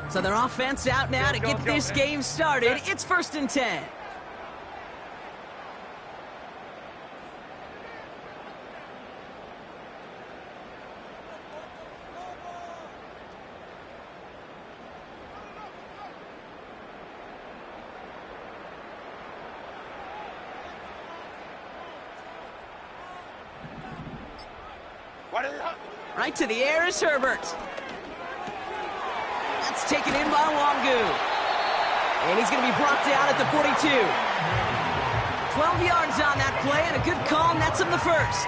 So their offense out now to get this game started. It's 1st and 10. Right to the air is Herbert. That's taken in by Wangu. And he's going to be brought down at the 42. 12 yards on that play, and a good call, and that's him the first.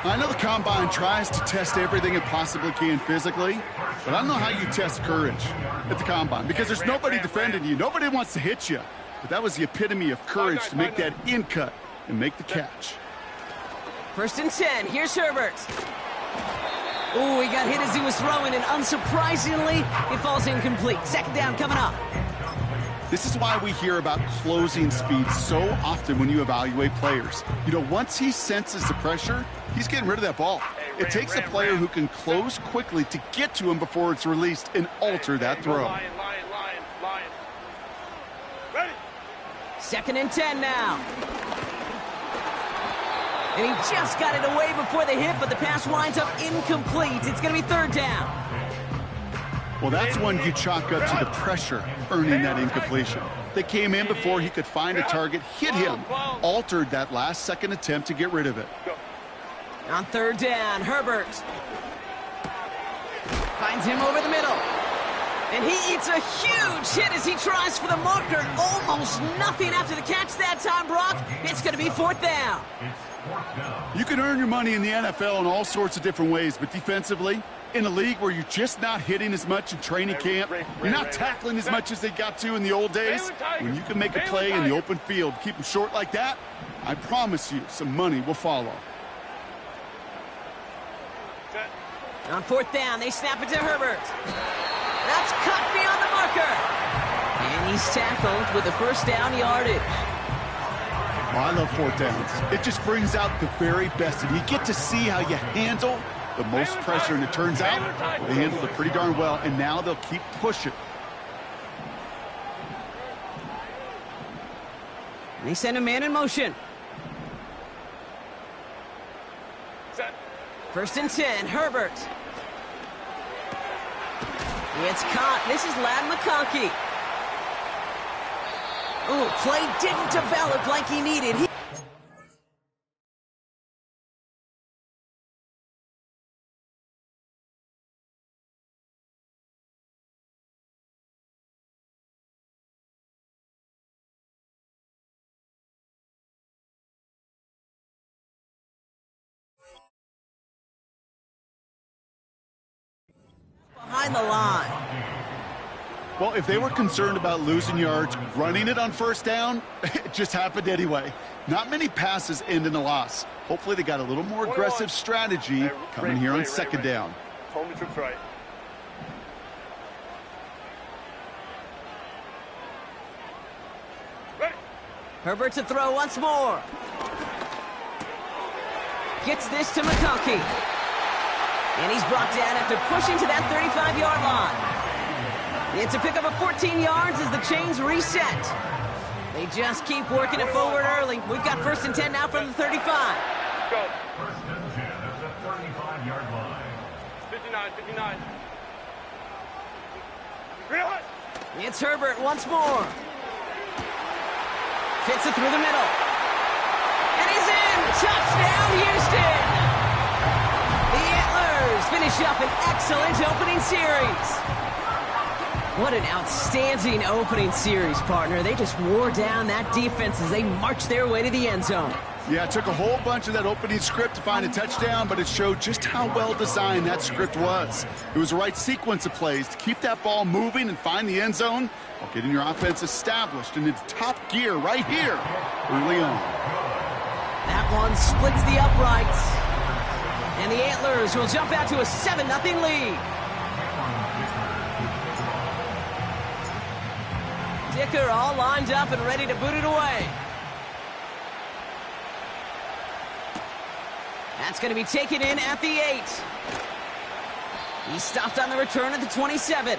I know the Combine tries to test everything it possibly can physically, but I don't know how you test courage at the Combine, because there's nobody defending you. Nobody wants to hit you. But that was the epitome of courage to make that in cut and make the catch. 1st and 10. Here's Herbert. Oh, he got hit as he was throwing, and unsurprisingly, it falls incomplete. 2nd down coming up. This is why we hear about closing speed so often when you evaluate players. You know, once he senses the pressure, he's getting rid of that ball. It takes a player who can close quickly to get to him before it's released and alter that throw. Ready. 2nd and 10 now. And he just got it away before the hit, but the pass winds up incomplete. It's going to be 3rd down. Well, that's when you chalk up to the pressure earning that incompletion. They came in before he could find a target, hit him, altered that last-second attempt to get rid of it. On 3rd down, Herbert finds him over the middle. And he eats a huge hit as he tries for the marker. Almost nothing after the catch that time, Brock. It's going to be 4th down. You can earn your money in the NFL in all sorts of different ways, but defensively, in a league where you're just not hitting as much in training camp, you're not tackling as much as they got to in the old days, when you can make a play in the open field, keep them short like that, I promise you some money will follow. On 4th down, they snap it to Herbert. That's cut beyond the marker. And he's tackled with the 1st down yardage. Oh, I love 4th downs. It just brings out the very best, and you get to see how you handle the most pressure, and it turns out they handled it pretty darn well, and now they'll keep pushing. They send a man in motion. 1st and 10, Herbert. It's caught. This is Ladd McConkey. Oh, play didn't develop like he needed. Behind the line. Well, if they were concerned about losing yards, running it on 1st down, it just happened anyway. Not many passes end in a loss. Hopefully they got a little more aggressive strategy coming here on 2nd down. Home the troops right. Ready. Herbert to throw once more. Gets this to McConkey. And he's brought down after pushing to that 35-yard line. It's a pickup of 14 yards as the chains reset. They just keep working it forward early. We've got 1st and 10 now from the 35. Go. 1st and 10 at the 35-yard line. 59. It's Herbert once more. Fits it through the middle. And he's in! Touchdown, Houston! The Antlers finish up an excellent opening series. What an outstanding opening series, partner. They just wore down that defense as they marched their way to the end zone. Yeah, it took a whole bunch of that opening script to find a touchdown, but it showed just how well designed that script was. It was the right sequence of plays to keep that ball moving and find the end zone while getting your offense established in its top gear right here early on. That one splits the uprights. And the Antlers will jump out to a 7-0 lead. Dicker all lined up and ready to boot it away. That's going to be taken in at the 8. He stopped on the return at the 27.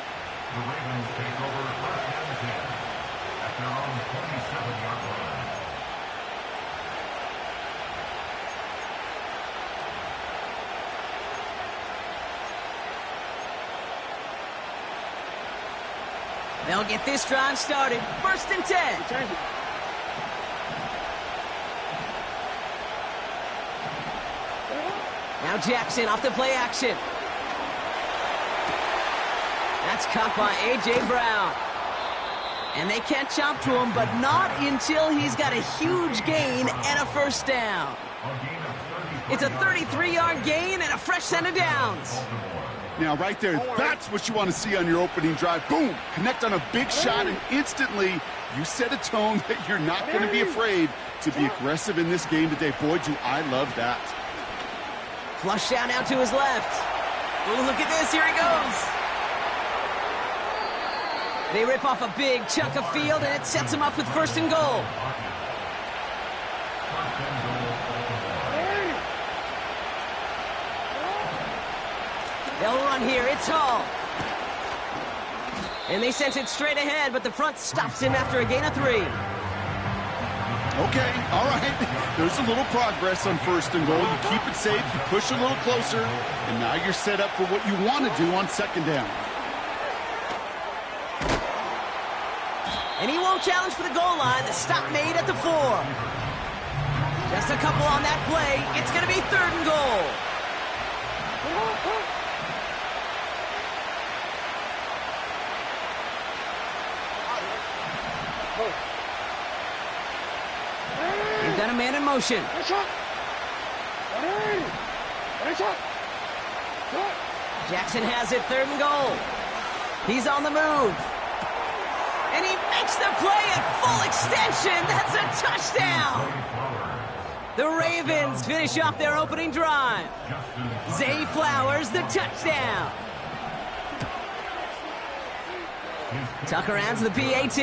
The Ravens take over first and 10 at their own 27-yard line. They'll get this drive started. First and 10. Now Jackson off the play action. That's caught by A.J. Brown. And they can't chop to him, but not until he's got a huge gain and a first down. It's a 33-yard gain and a fresh set of downs. Now, right there, that's what you want to see on your opening drive. Boom! Connect on a big shot, and instantly you set a tone that you're not going to be afraid to be aggressive in this game today. Boy, do I love that. Flush down out to his left. Ooh, look at this. Here he goes. They rip off a big chunk of field, and it sets him up with first and goal. They'll run here. It's Hall. And they sent it straight ahead, but the front stops him after a gain of 3. Okay, all right. There's a little progress on first and goal. You keep it safe, you push a little closer, and now you're set up for what you want to do on second down. And he won't challenge for the goal line. The stop made at the 4. Just a couple on that play. It's going to be third and goal. They've got a man in motion. Jackson has it, third and goal. He's on the move. And he makes the play at full extension. That's a touchdown. The Ravens finish off their opening drive. Zay Flowers, the touchdown. Tucker adds the PAT.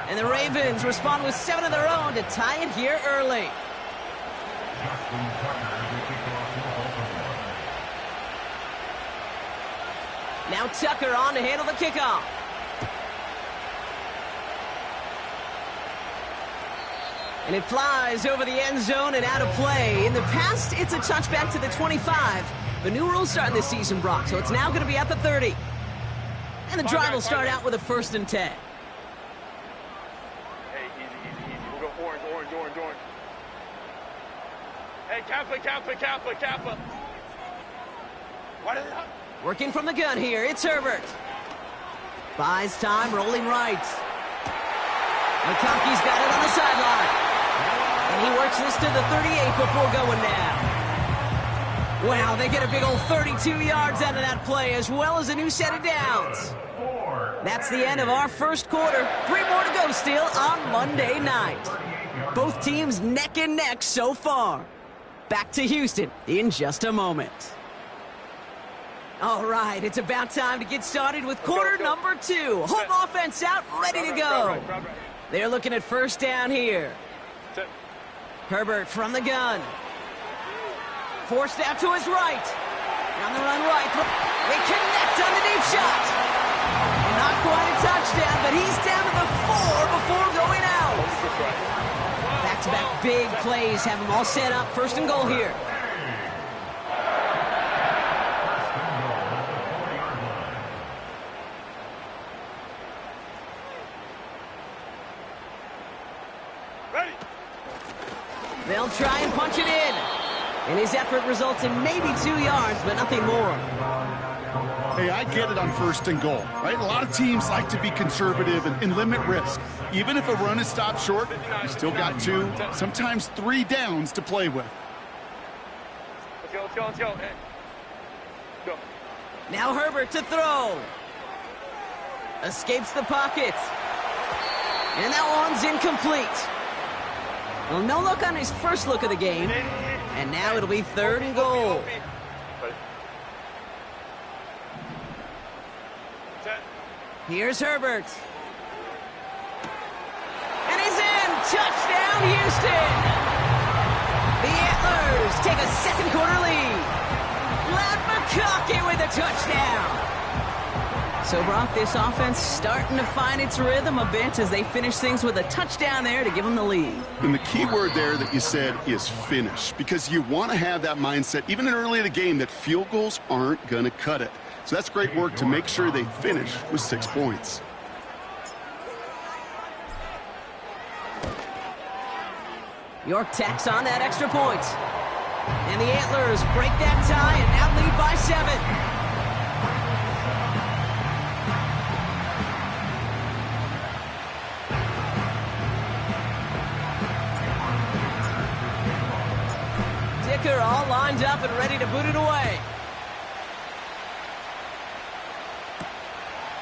And the Ravens respond with 7 of their own to tie it here early. Now Tucker on to handle the kickoff. And it flies over the end zone and out of play. In the past, it's a touchback to the 25. The new rules starting this season, Brock, so it's now going to be at the 30. And the drive will start out with a first and 10. Hey, easy. We'll go orange. Hey, Kappa. Why did it? Working from the gun here, it's Herbert. Buys time, rolling right. McConkey's got it on the sideline. And he works this to the 38 before going down. Wow, they get a big old 32 yards out of that play, as well as a new set of downs. That's the end of our first quarter. 3 more to go still on Monday night. Both teams neck and neck so far. Back to Houston in just a moment. All right, it's about time to get started with quarter number 2. Home offense out, ready to go. They're looking at first down here. Herbert from the gun. Forced out to his right. On the run right. They connect on the deep shot. And not quite a touchdown, but he's down to the 4 before going out. Back-to-back big plays have them all set up. First and goal here. They'll try and punch it in. And his effort results in maybe 2 yards, but nothing more. Hey, I get it on first and goal, right? A lot of teams like to be conservative and limit risk. Even if a run is stopped short, you still got 2, sometimes 3 downs to play with. Let's go. Hey. Go. Now Herbert to throw. Escapes the pocket. And that one's incomplete. Well, no look on his first look of the game. And now it'll be third and goal. Here's Herbert. And he's in! Touchdown, Houston! The Antlers take a second quarter lead. Matt McConkey with a touchdown. So, Brock, this offense starting to find its rhythm a bit as they finish things with a touchdown there to give them the lead. And the key word there that you said is finish, because you want to have that mindset, even in early in the game, that field goals aren't going to cut it. So that's great work to make sure they finish with 6 points. York tacks on that extra point. And the Antlers break that tie and now lead by 7. Dicker all lined up and ready to boot it away.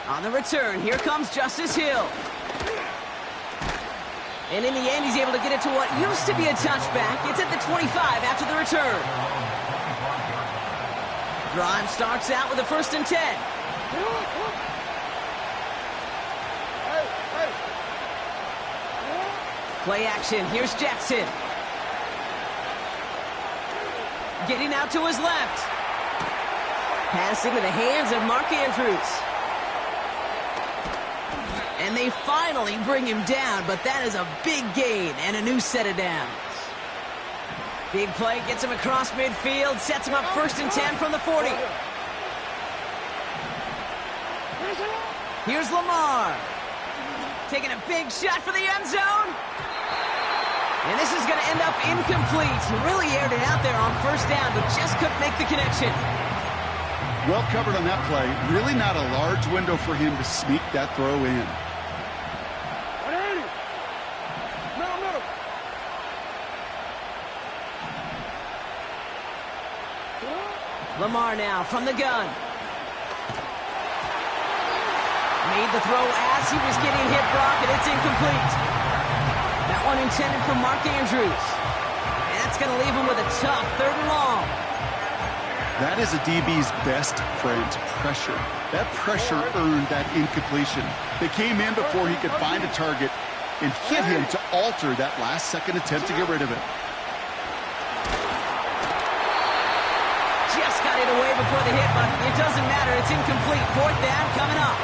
On the return, here comes Justice Hill. And in the end, he's able to get it to what used to be a touchback. It's at the 25 after the return. Drive starts out with a 1st and 10. Play action, here's Jackson. Getting out to his left. Pass into the hands of Mark Andrews. And they finally bring him down, but that is a big gain and a new set of downs. Big play gets him across midfield, sets him up 1st and 10 from the 40. Here's Lamar. Taking a big shot for the end zone. And this is going to end up incomplete. He really aired it out there on 1st down, but just couldn't make the connection. Well covered on that play. Really not a large window for him to sneak that throw in. Lamar now from the gun. Made the throw as he was getting hit, Brock, and it's incomplete. That one intended for Mark Andrews. And that's going to leave him with a tough 3rd and long. That is a DB's best friend, pressure. That pressure earned that incompletion. They came in before he could find a target and hit him to alter that last-second attempt to get rid of it. Just got it away before the hit, but it doesn't matter. It's incomplete. 4th down coming up.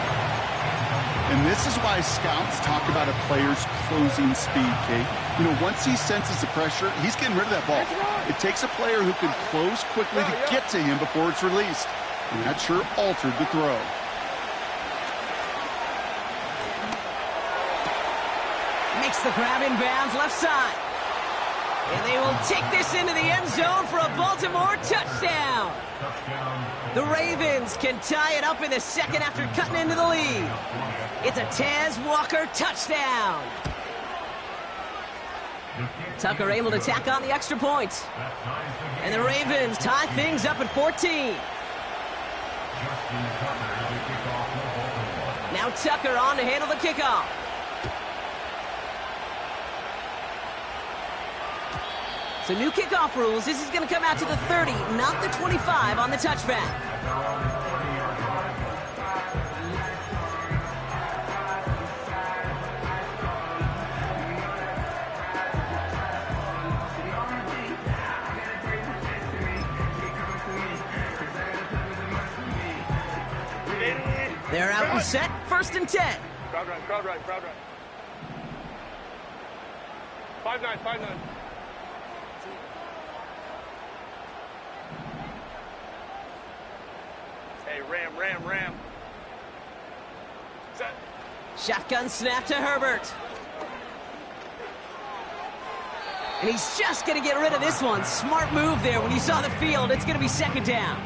And this is why scouts talk about a player's closing speed, Kate. You know, once he senses the pressure, he's getting rid of that ball. It takes a player who can close quickly to get to him before it's released. And that sure altered the throw. Makes the grab in bounds left side. And they will take this into the end zone for a Baltimore touchdown. The Ravens can tie it up in the 2nd after cutting into the lead. It's a Taz Walker touchdown. Tucker able to tack on the extra point. And the Ravens tie things up at 14. Now Tucker on to handle the kickoff. So new kickoff rules. This is going to come out to the 30, not the 25 on the touchback. They're out and set, 1st and 10. Crowd right, crowd right, crowd right. 5-9, 5-9. Hey, ram. Set. Shotgun snap to Herbert. And he's just going to get rid of this one. Smart move there. When you saw the field, it's going to be 2nd down.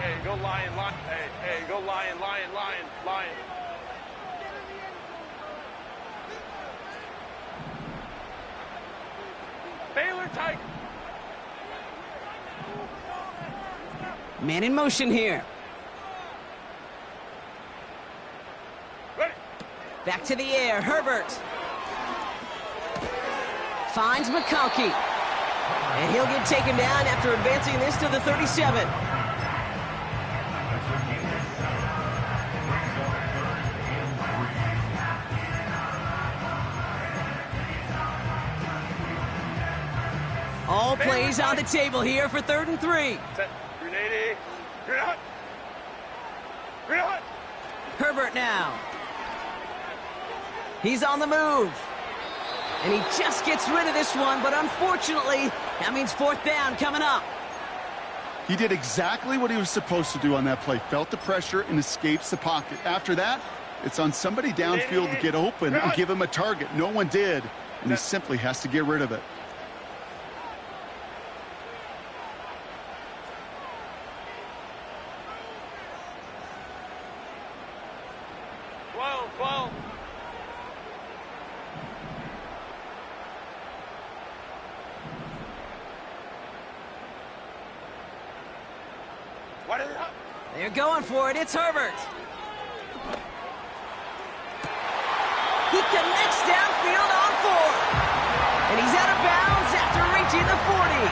Hey, go Lion. Hey, go Lion. Baylor Tiger. Man in motion here. Ready. Back to the air, Herbert. Finds McConkey. And he'll get taken down after advancing this to the 37. All plays on the table here for 3rd and 3. Set. Grenade. Grenade. Grenade. Herbert now. He's on the move. And he just gets rid of this one, but unfortunately, that means 4th down coming up. He did exactly what he was supposed to do on that play. Felt the pressure and escapes the pocket. After that, it's on somebody downfield to get open and give him a target. No one did, and he simply has to get rid of it. 12. What is it? They're going for it. It's Herbert. He connects downfield on 4. And he's out of bounds after reaching the 40.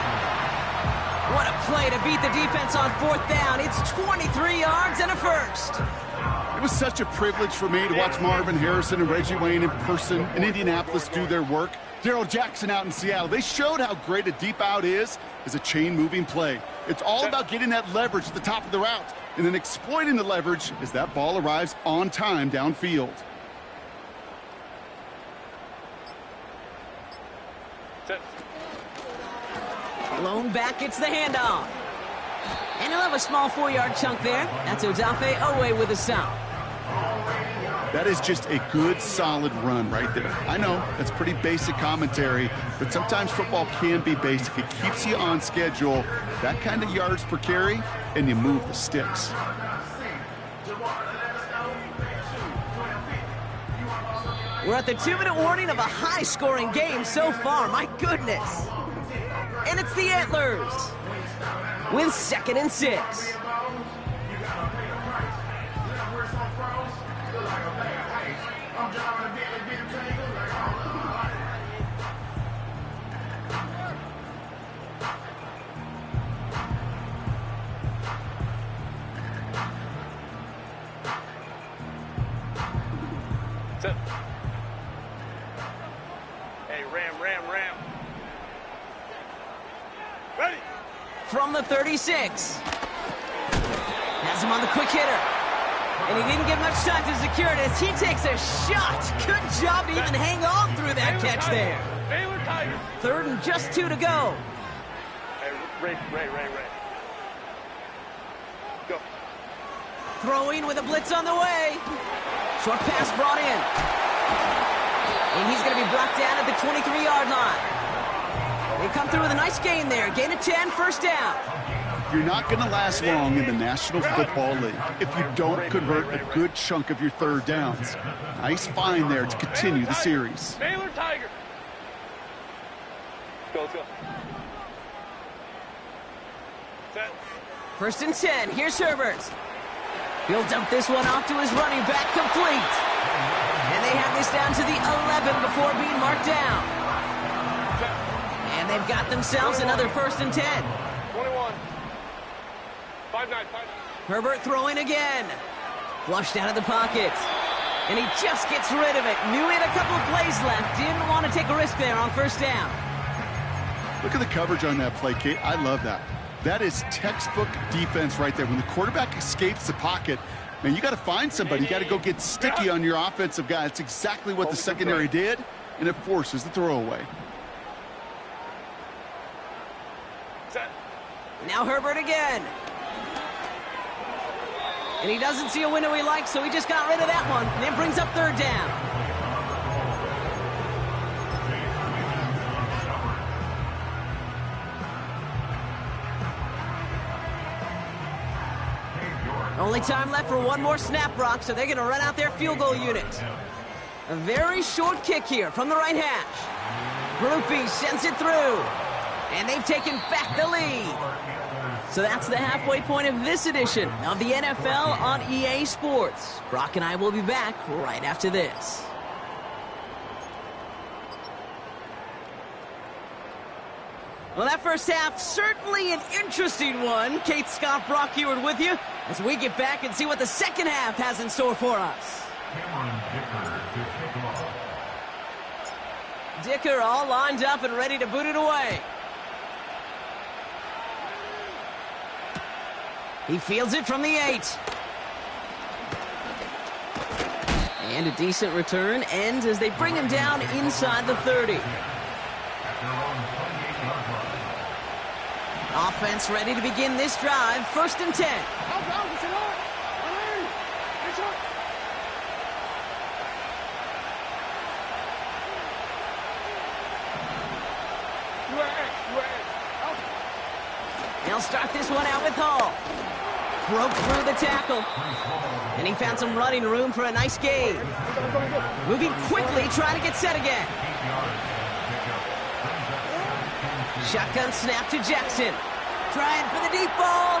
What a play to beat the defense on 4th down. It's 23 yards and a first. It was such a privilege for me to watch Marvin Harrison and Reggie Wayne in person in Indianapolis do their work. Darrell Jackson out in Seattle. They showed how great a deep out is as a chain-moving play. It's all about getting that leverage at the top of the route and then exploiting the leverage as that ball arrives on time downfield. Set. Blown back gets the handoff. And he'll have a small 4-yard chunk there. That's Odafe Owe with a stop. That is just a good, solid run right there. I know, that's pretty basic commentary, but sometimes football can be basic. It keeps you on schedule, that kind of yards per carry, and you move the sticks. We're at the 2-minute warning of a high-scoring game so far. My goodness. And it's the Antlers with 2nd and 6. Set. Hey, ram. Ready. From the 36. Has him on the quick hitter. And he didn't get much time to secure it as he takes a shot. Good job to even hang on through that catch there. Baylor Tigers. 3rd and just 2 to go. Hey, Ray. Go. Throwing with a blitz on the way. Short pass brought in. And he's going to be brought down at the 23-yard line. They come through with a nice gain there. Gain of 10, 1st down. You're not going to last long in the National Football League if you don't convert a good chunk of your 3rd downs. Nice find there to continue the series. Baylor Tiger. Let's go. Set. 1st and 10. Here's Herbert. He'll dump this one off to his running back, complete. And they have this down to the 11 before being marked down. And they've got themselves another 1st and 10. 21. 5-9. Herbert throwing again. Flushed out of the pocket. And he just gets rid of it. Knew he had a couple of plays left. Didn't want to take a risk there on 1st down. Look at the coverage on that play, Kate. I love that. That is textbook defense right there. When the quarterback escapes the pocket, man, you got to find somebody. You got to go get sticky on your offensive guy. That's exactly what the secondary did, and it forces the throwaway. Set. Now Herbert again. And he doesn't see a window he likes, so he just got rid of that one. And it brings up 3rd down. Only time left for one more snap, Brock, so they're going to run out their field goal unit. A very short kick here from the right hash. Groupie sends it through. And they've taken back the lead. So that's the halfway point of this edition of the NFL on EA Sports. Brock and I will be back right after this. Well, that first half, certainly an interesting one. Kate, Scott, Brock Heward with you as we get back and see what the second half has in store for us. Dicker all lined up and ready to boot it away. He fields it from the 8. And a decent return ends as they bring him down inside the 30. Offense ready to begin this drive. 1st and 10. They'll start this one out with Hall. Broke through the tackle. And he found some running room for a nice gain. Moving quickly, trying to get set again. Shotgun snap to Jackson. Trying for the deep ball.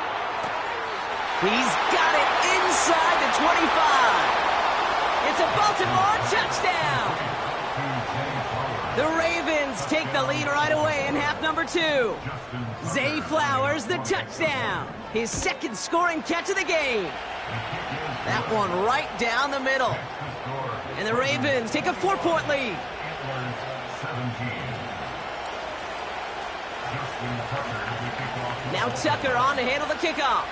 He's got it inside the 25. It's a Baltimore touchdown. The Ravens take the lead right away in half number 2. Zay Flowers, the touchdown. His 2nd scoring catch of the game. That one right down the middle. And the Ravens take a 4-point lead. Now Tucker on to handle the kickoff.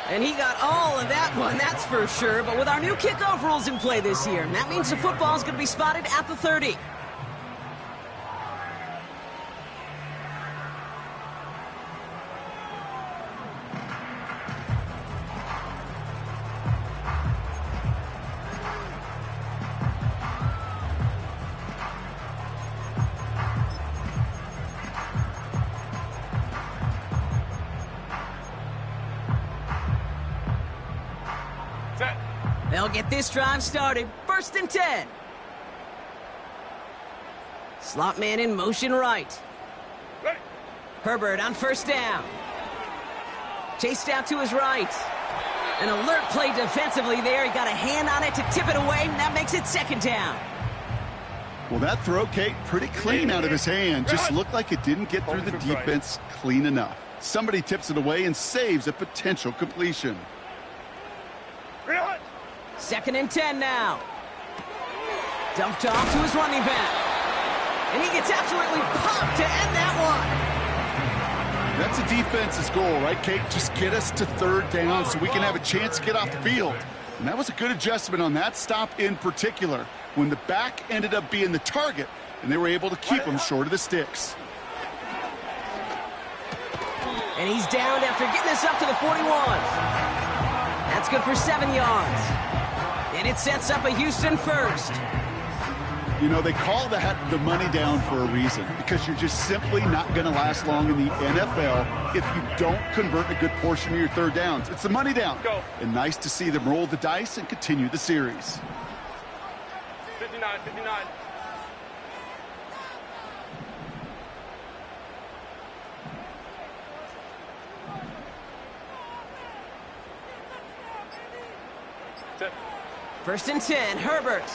And he got all of that one, that's for sure. But with our new kickoff rules in play this year, that means the football is going to be spotted at the 30. They'll get this drive started. 1st and 10. Slot man in motion right. Ready. Herbert on 1st down. Chased out to his right. An alert play defensively there. He got a hand on it to tip it away, and that makes it 2nd down. Well, that throw, Kate, pretty clean out of his hand. Just looked like it didn't get through the defense clean enough. Somebody tips it away and saves a potential completion. 2nd and 10 now. Dumped off to his running back. And he gets absolutely popped to end that one. That's a defense's goal, right, Kate? Just get us to 3rd down so we can have a chance to get off the field. And that was a good adjustment on that stop in particular, when the back ended up being the target, and they were able to keep him short of the sticks. And he's downed after getting this up to the 41. That's good for 7 yards. And it sets up a Houston 1st. You know, they call that the money down for a reason, because you're just simply not going to last long in the NFL if you don't convert a good portion of your 3rd downs. It's the money down. Go. And nice to see them roll the dice and continue the series. 59. Set. 1st and 10, Herbert.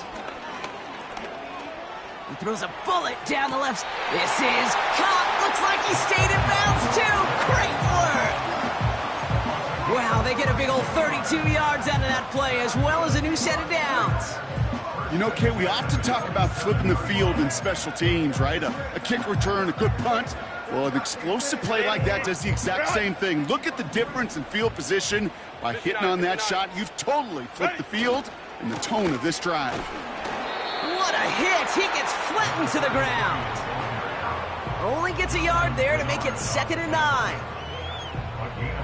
He throws a bullet down the left. This is caught. Looks like he stayed in bounds, too. Great work. Wow, they get a big old 32 yards out of that play, as well as a new set of downs. You know, Kate, we often talk about flipping the field in special teams, right? A kick return, a good punt. Well, an explosive play like that does the exact same thing. Look at the difference in field position. By hitting on that shot, you've totally flipped the field and the tone of this drive. What a hit! He gets flattened to the ground. Only gets a yard there to make it 2nd and 9.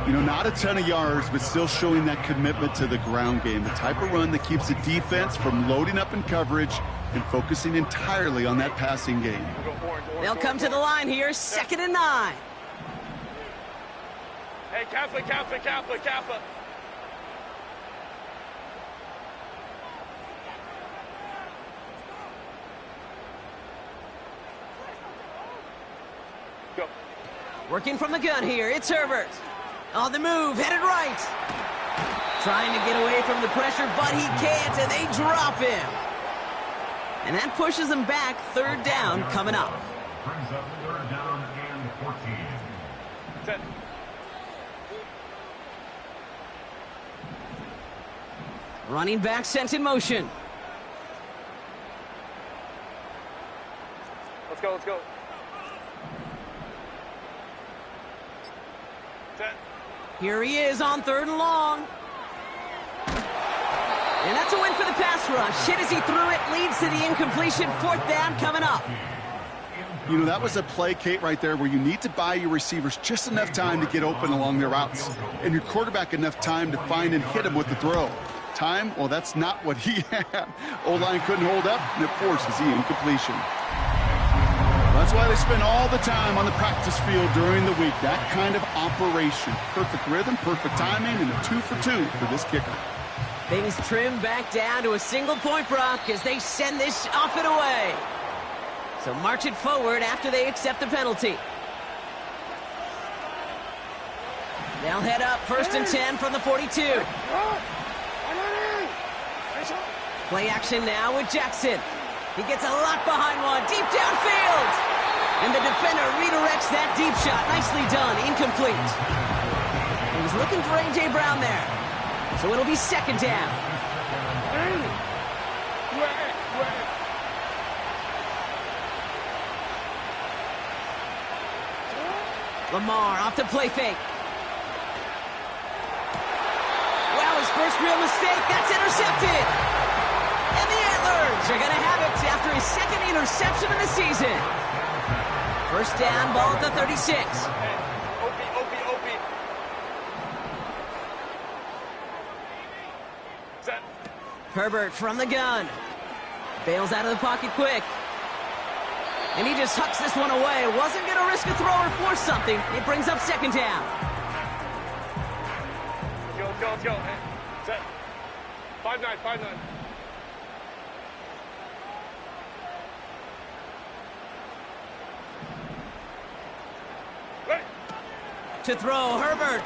You know, not a ton of yards, but still showing that commitment to the ground game. The type of run that keeps the defense from loading up in coverage and focusing entirely on that passing game. They'll come to the line here, 2nd and 9. Hey, Kappa. Go. Working from the gun here, it's Herbert. On the move, headed right. Trying to get away from the pressure, but he can't, and they drop him. And that pushes them back. 3rd down coming up. Brings up 3rd down and 14. Set. Running back sent in motion. Let's go. Here he is on 3rd and long. And that's a win for the pass rush. Hit as he threw it, leads to the incompletion. 4th down coming up. You know, that was a play, Kate, right there where you need to buy your receivers just enough time to get open along their routes. And your quarterback enough time to find and hit him with the throw. Time? Well, that's not what he had. O-line couldn't hold up, and it forces the incompletion. That's why they spend all the time on the practice field during the week. That kind of operation. Perfect rhythm, perfect timing, and a 2 for 2 for this kicker. Things trim back down to a single-point Brock as they send this off and away. So march it forward after they accept the penalty. They'll head up 1st and 10 from the 42. Play action now with Jackson. He gets a lot behind one, deep downfield. And the defender redirects that deep shot. Nicely done, incomplete. He was looking for A.J. Brown there. So it'll be 2nd down. Lamar off the play fake. Wow, his first real mistake. That's intercepted. And the Antlers are going to have it after his 2nd interception of the season. 1st down, ball at the 36. Set. Herbert from the gun. Bails out of the pocket quick. And he just hucks this one away. Wasn't going to risk a throw or force something. It brings up 2nd down. Let's go. Hey, set. 5-9. Ready. To throw, Herbert.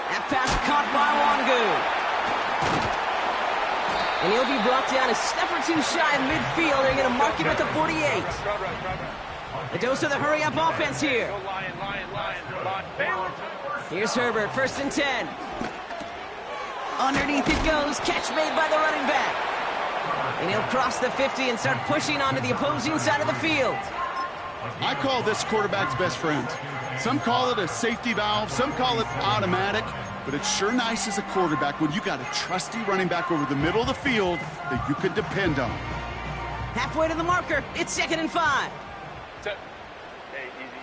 That pass caught by Wangu. And he'll be brought down a step or 2 shy of midfield. They're going to mark him at the 48. A dose of the hurry-up offense here. Go Lion. Here's Herbert, 1st and 10. Underneath it goes, catch made by the running back. And he'll cross the 50 and start pushing onto the opposing side of the field. I call this quarterback's best friend. Some call it a safety valve, some call it automatic, but it's sure nice as a quarterback when you got a trusty running back over the middle of the field that you can depend on. Halfway to the marker, it's 2nd and 5. Set. Hey, easy.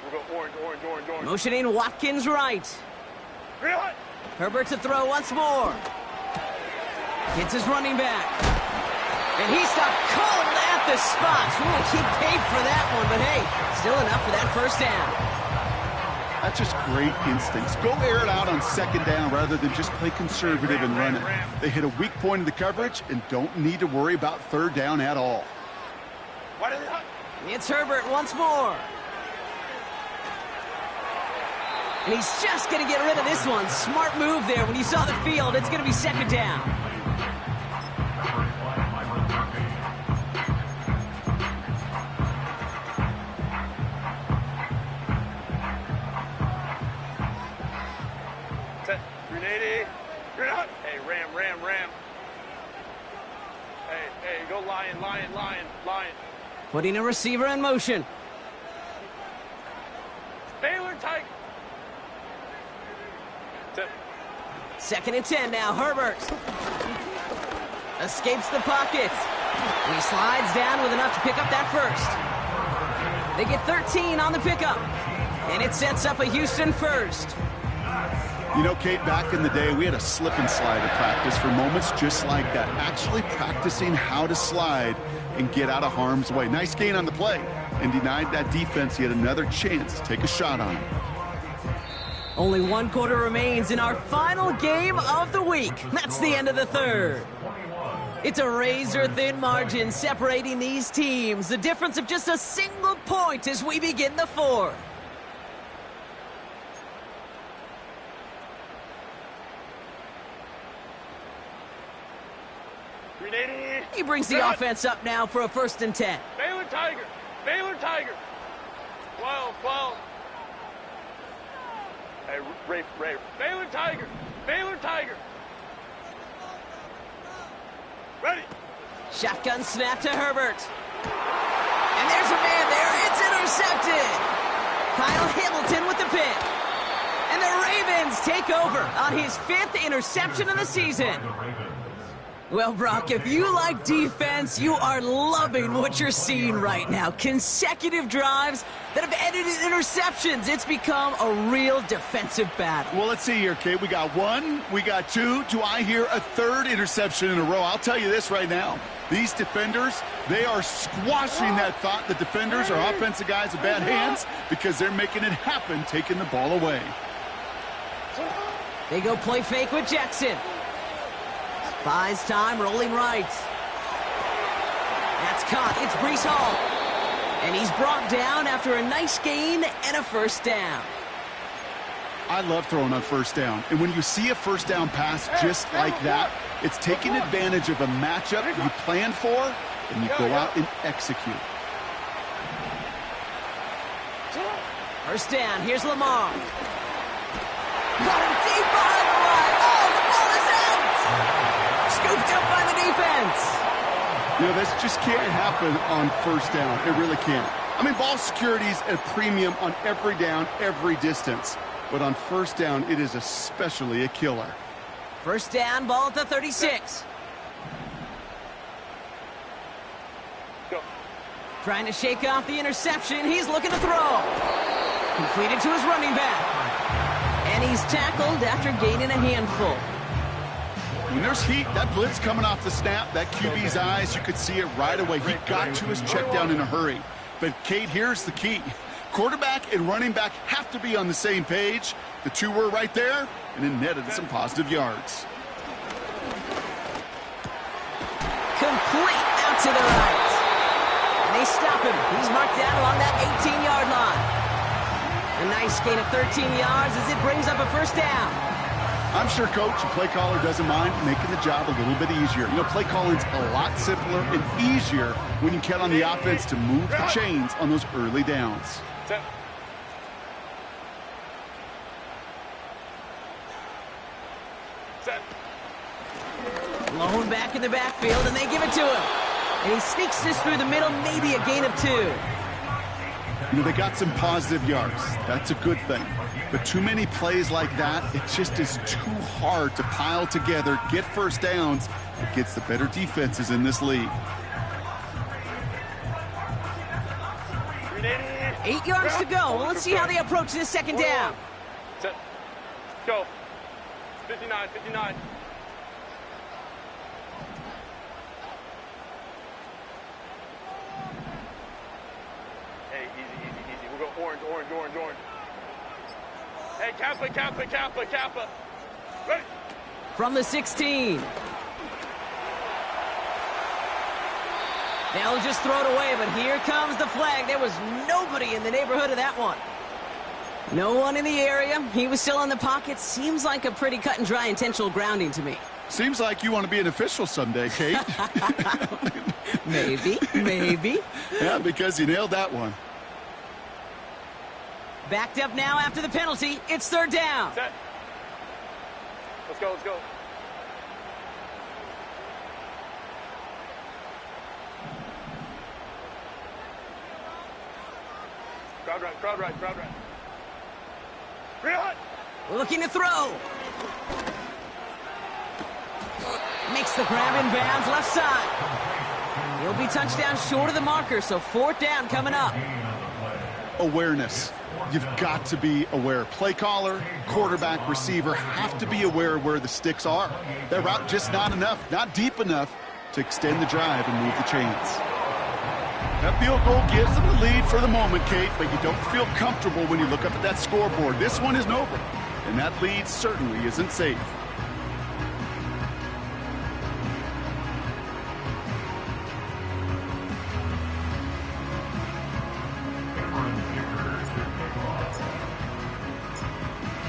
We'll go orange. Motioning Watkins right. Real hot. Herbert to throw once more. Hits his running back. And he stopped cold at the spot. Ooh, he paid for that one, but hey, still enough for that 1st down. That's just great instincts. Go air it out on 2nd down rather than just play conservative and run it. They hit a weak point in the coverage and don't need to worry about 3rd down at all. It's Herbert once more. And he's just going to get rid of this one. Smart move there. When you saw the field, it's going to be 2nd down. Set. 380. You're not. Hey, ram. Hey, go Lion. Putting a receiver in motion. Baylor Tiger. Set. 2nd and 10 now. Herbert escapes the pocket. And he slides down with enough to pick up that 1st. They get 13 on the pickup. And it sets up a Houston 1st. You know, Kate, back in the day, we had a slip and slide at practice for moments just like that. Actually practicing how to slide and get out of harm's way. Nice gain on the play. And denied that defense yet another chance to take a shot on him. Only 1 quarter remains in our final game of the week. That's the end of the 3rd. It's a razor-thin margin separating these teams. The difference of just a single point as we begin the 4th. He brings the offense up now for a 1st and 10. Baylor Tiger. 12. Hey, Ray. Baylor Tiger. Ready. Shotgun snap to Herbert. And there's a man there. It's intercepted. Kyle Hamilton with the pick. And the Ravens take over on his 5th interception of the season. Well, Brock, if you like defense, you are loving what you're seeing right now. Consecutive drives that have ended in interceptions. It's become a real defensive battle. Well, let's see here, Kate. We got 1, we got 2. Do I hear a 3rd interception in a row? I'll tell you this right now. These defenders, they are squashing that thought the defenders are offensive guys with bad hands because they're making it happen, taking the ball away. They go play fake with Jackson. Buys time, rolling right. That's caught. It's Breece Hall. And he's brought down after a nice gain and a first down. I love throwing on first down. And when you see a first down pass just like that, it's taking advantage of a matchup you planned for, and you go out and execute. First down. Here's Lamar. Got him deep behind the line. Oh, the ball is out! Scooped up by the defense. You know, this just can't happen on first down. It really can't. I mean, ball security is a premium on every down, every distance. But on first down, it is especially a killer. First down, ball at the 36. Go. Trying to shake off the interception. He's looking to throw. Completed to his running back. And he's tackled after gaining a handful. When there's heat, that blitz coming off the snap, that QB's eyes, you could see it right away. He got to his check down in a hurry. But, Kate, here's the key. Quarterback and running back have to be on the same page. The two were right there, and it netted some positive yards. Complete out to the right. And they stop him. He's marked down along that 18-yard line. A nice gain of 13 yards as it brings up a first down. I'm sure Coach and play caller doesn't mind making the job a little bit easier. You know, play calling's a lot simpler and easier when you count on the offense to move the chains on those early downs. Set. Set. Blown back in the backfield, and they give it to him. And he sneaks this through the middle, maybe a gain of 2. You know, they got some positive yards. That's a good thing. But too many plays like that, it just is too hard to pile together, get first downs against the better defenses in this league. 8 yards to go. Well, let's see how they approach this second down. Set. Go. 59, 59. Hey, easy. We'll go orange. Hey, Kappa. Ready? From the 16. They'll just throw it away, but here comes the flag. There was nobody in the neighborhood of that one. No one in the area. He was still in the pocket. Seems like a pretty cut and dry intentional grounding to me. Seems like you want to be an official someday, Kate. Maybe. Yeah, because you nailed that one. Backed up now after the penalty. It's third down. Set. Let's go. Crowd right. Real hot. Looking to throw. Makes the grab in bounds left side. He'll be touchdown short of the marker, so fourth down coming up. Awareness. You've got to be aware. Play caller, quarterback, receiver have to be aware of where the sticks are. That route just not enough, not deep enough to extend the drive and move the chains. That field goal gives them the lead for the moment, Kate, but you don't feel comfortable when you look up at that scoreboard. This one isn't over, and that lead certainly isn't safe.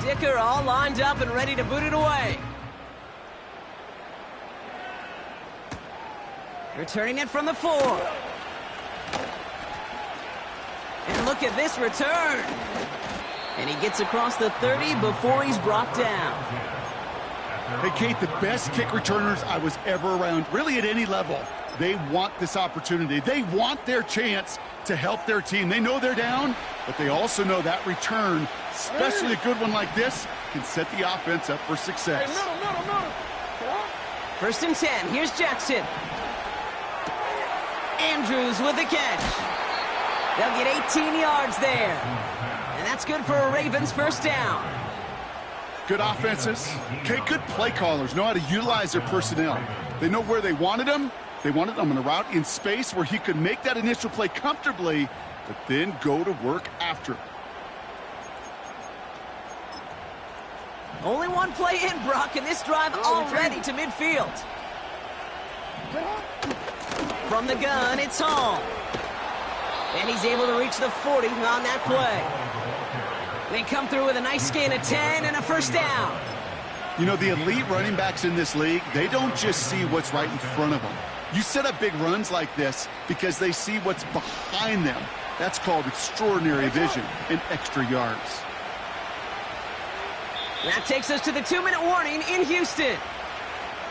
Dicker all lined up and ready to boot it away. Returning it from the 4. And look at this return. And he gets across the 30 before he's brought down. Hey, Kate, the best kick returners I was ever around, really at any level, they want this opportunity. They want their chance to help their team. They know they're down, but they also know that return, especially a good one like this, can set the offense up for success. First and 10. Here's Jackson. Andrews with the catch. They'll get 18 yards there. And that's good for a Ravens first down. Good offenses. Okay, good play callers know how to utilize their personnel. They know where they wanted them. They wanted them on a route in space where he could make that initial play comfortably, but then go to work after. Only one play in, Brock, and this drive already to midfield. From the gun, it's Hall. And he's able to reach the 40 on that play. They come through with a nice gain of 10 and a first down. You know, the elite running backs in this league, they don't just see what's right in front of them. You set up big runs like this because they see what's behind them. That's called extraordinary vision and extra yards. That takes us to the 2-minute warning in Houston.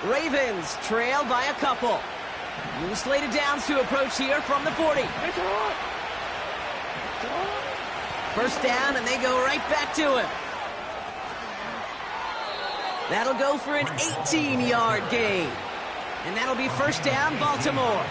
Ravens trail by a couple. New slated downs to approach here from the 40. First down, and they go right back to him. That'll go for an 18-yard gain. And that'll be first down, Baltimore.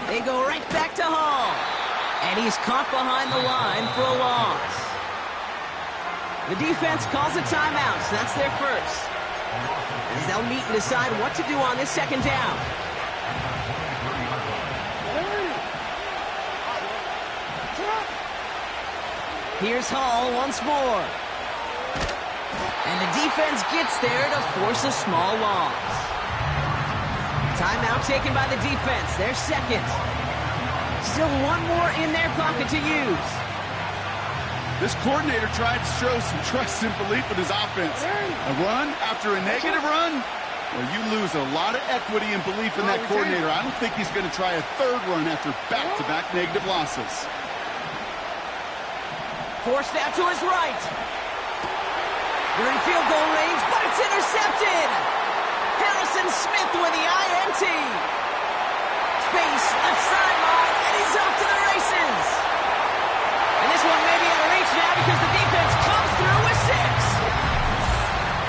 They go right back to Hall. And he's caught behind the line for a loss. The defense calls a timeout, so that's their first. As they'll meet and decide what to do on this second down. Here's Hall once more. And the defense gets there to force a small loss. Timeout taken by the defense. Their second. Still one more in their pocket to use. This coordinator tried to show some trust and belief in his offense. A run after a negative run? Well, you lose a lot of equity and belief in that coordinator. I don't think he's going to try a third run after back-to-back negative losses. Forced out to his right. They're in field goal range, but it's intercepted. Harrison Smith with the INT. Space, left sideline, and he's off to the races. And this one may be out of reach now because the defense comes through with 6.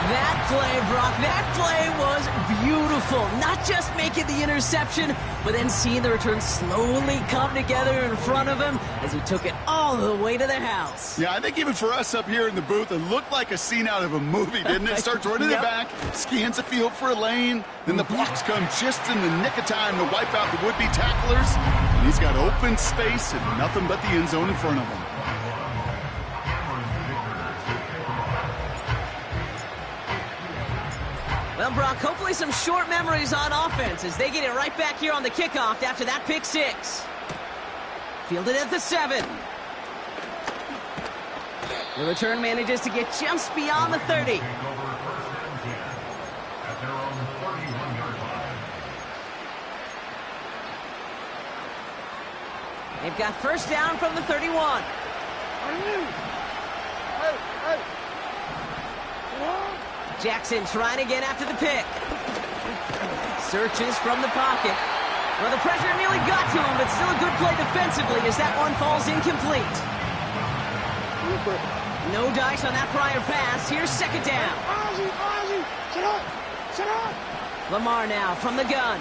That play, Brock, that play was beautiful. Not just making the interception, but then seeing the return slowly come together in front of him as he took it all the way to the house. Yeah, I think even for us up here in the booth, it looked like a scene out of a movie, didn't it? Starts running it back, scans the field for a lane, then the blocks come just in the nick of time to wipe out the would-be tacklers. And he's got open space and nothing but the end zone in front of him. Well, Brock, hopefully some short memories on offense as they get it right back here on the kickoff after that pick 6. Fielded at the 7. The return manages to get just beyond the 30. They've got first down from the 31. Jackson trying again after the pick. Searches from the pocket. Well, the pressure nearly got to him, but still a good play defensively as that one falls incomplete. No dice on that prior pass. Here's second down. Lamar now from the gun.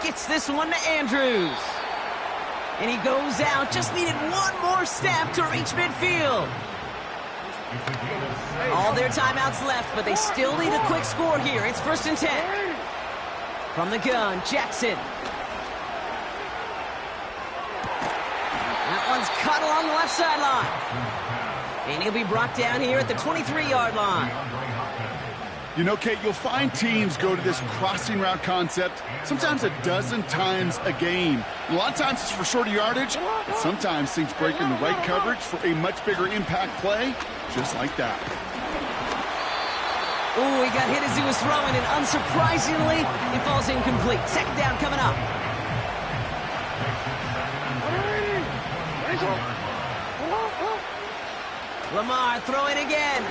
Gets this one to Andrews. And he goes out. Just needed one more step to reach midfield. All their timeouts left, but they still need a quick score here. It's first and 10. From the gun, Jackson. That one's cut along the left sideline. And he'll be brought down here at the 23-yard line. You know, Kate, you'll find teams go to this crossing route concept sometimes a dozen times a game. A lot of times it's for shorter yardage, but sometimes things break in the right coverage for a much bigger impact play, just like that. Ooh, he got hit as he was throwing, and unsurprisingly, it falls incomplete. Second down coming up. Lamar throwing again.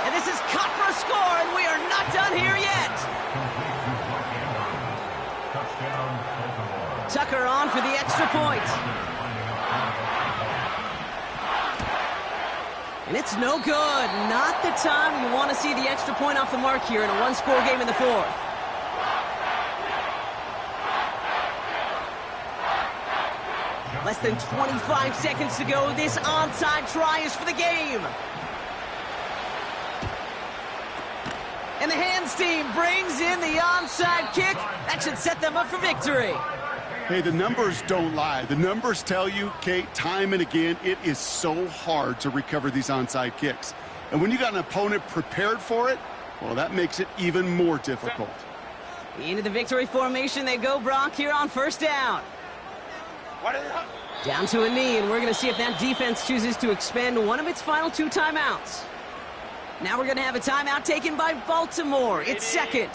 And this is caught for a score, and we are not done here yet. Tucker on for the extra point. And it's no good. Not the time you want to see the extra point off the mark here in a one-score game in the fourth. Less than 25 seconds to go. This onside try is for the game. And the hands team brings in the onside kick. That should set them up for victory. Hey, the numbers don't lie. The numbers tell you, Kate, time and again, it is so hard to recover these onside kicks. And when you got an opponent prepared for it, well, that makes it even more difficult. Into the victory formation they go, Brock, here on first down. Down to a knee, and we're going to see if that defense chooses to expend one of its final 2 timeouts. Now we're going to have a timeout taken by Baltimore. It's second.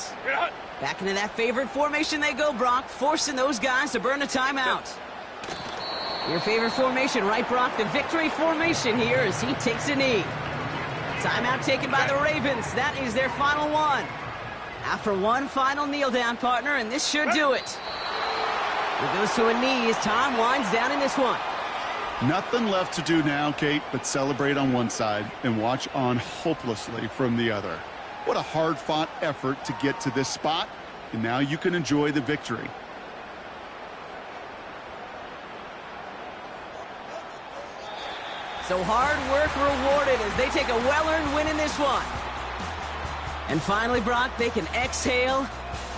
Back into that favorite formation they go, Brock, forcing those guys to burn a timeout. Your favorite formation, right, Brock? The victory formation here as he takes a knee. Timeout taken by the Ravens. That is their final one. After one final kneel down, partner, and this should do it. He goes to a knee as time winds down in this one. Nothing left to do now, Kate, but celebrate on one side and watch on hopelessly from the other. What a hard-fought effort to get to this spot, and now you can enjoy the victory. So hard work rewarded as they take a well-earned win in this one. And finally, Brock, they can exhale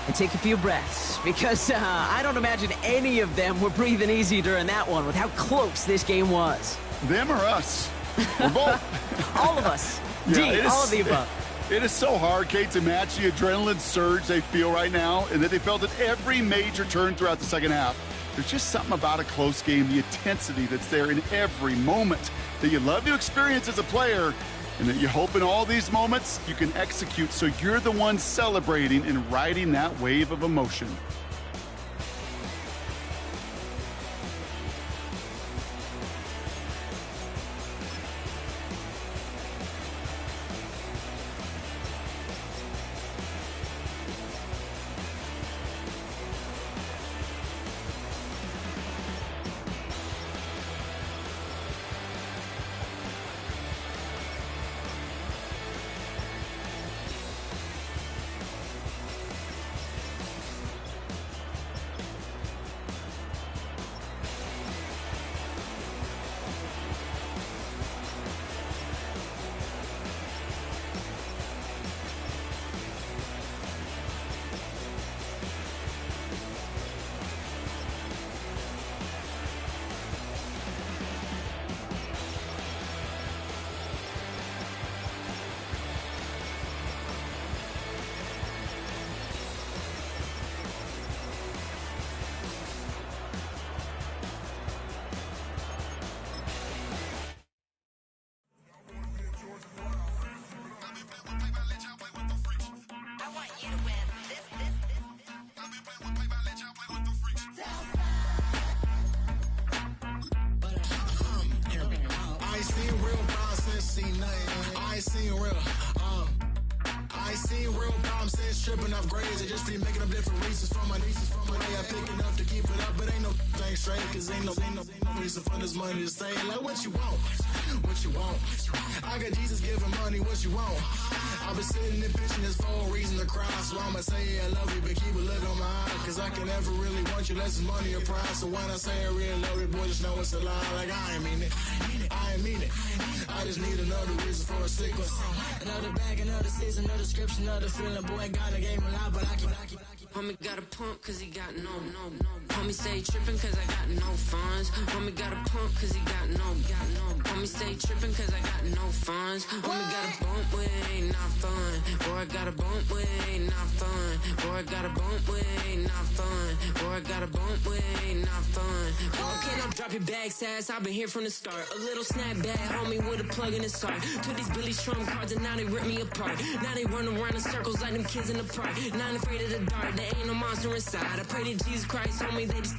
and take a few breaths, because I don't imagine any of them were breathing easy during that one with how close this game was. Them or us? We're both. All of us. Yeah, all of the above. It is so hard, Kate, to match the adrenaline surge they feel right now, and that they felt at every major turn throughout the second half. There's just something about a close game, the intensity that's there in every moment that you love to experience as a player, and that you hope in all these moments you can execute so you're the one celebrating and riding that wave of emotion. I ain't seen real problems since tripping off grades. I just be making up different reasons for my nieces. For my way I pick enough to keep it up, but ain't no thing straight. Cause ain't no reason for this money to stay. Like what you want, what you want. I got Jesus giving money, what you want. I've been sitting and pitching this for a reason to cry. So I'ma say yeah, I love you, but keep a look on my eye. Cause I can never really want you less than money or pride. So when I say I really love you, boy, just know it's a lie. Like I ain't mean it, I ain't mean it. I just need another reason for a sequence. Another bag, another season, another description, another feeling. Boy, God, I gave him a lot, but I keep Homie got a pump cause he got no. Homie stay trippin' cause I got no funds. Homie got a pump cause he got no. Homie stay trippin' cause I got no funds. Homie got a bump with it ain't not fun. Boy, I got a bump with it ain't not fun. Boy, I got a bump with it ain't not fun. Boy, I got a bump with it ain't not fun. Okay, now drop your bag, sass. I've been here from the start. A little snapback, homie, with a plug in his heart. Took these Billy Trump cards and now they rip me apart. Now they run around in circles like them kids in the park. Not afraid of the dark, there ain't no monster inside. I pray to Jesus Christ, homie, they just keep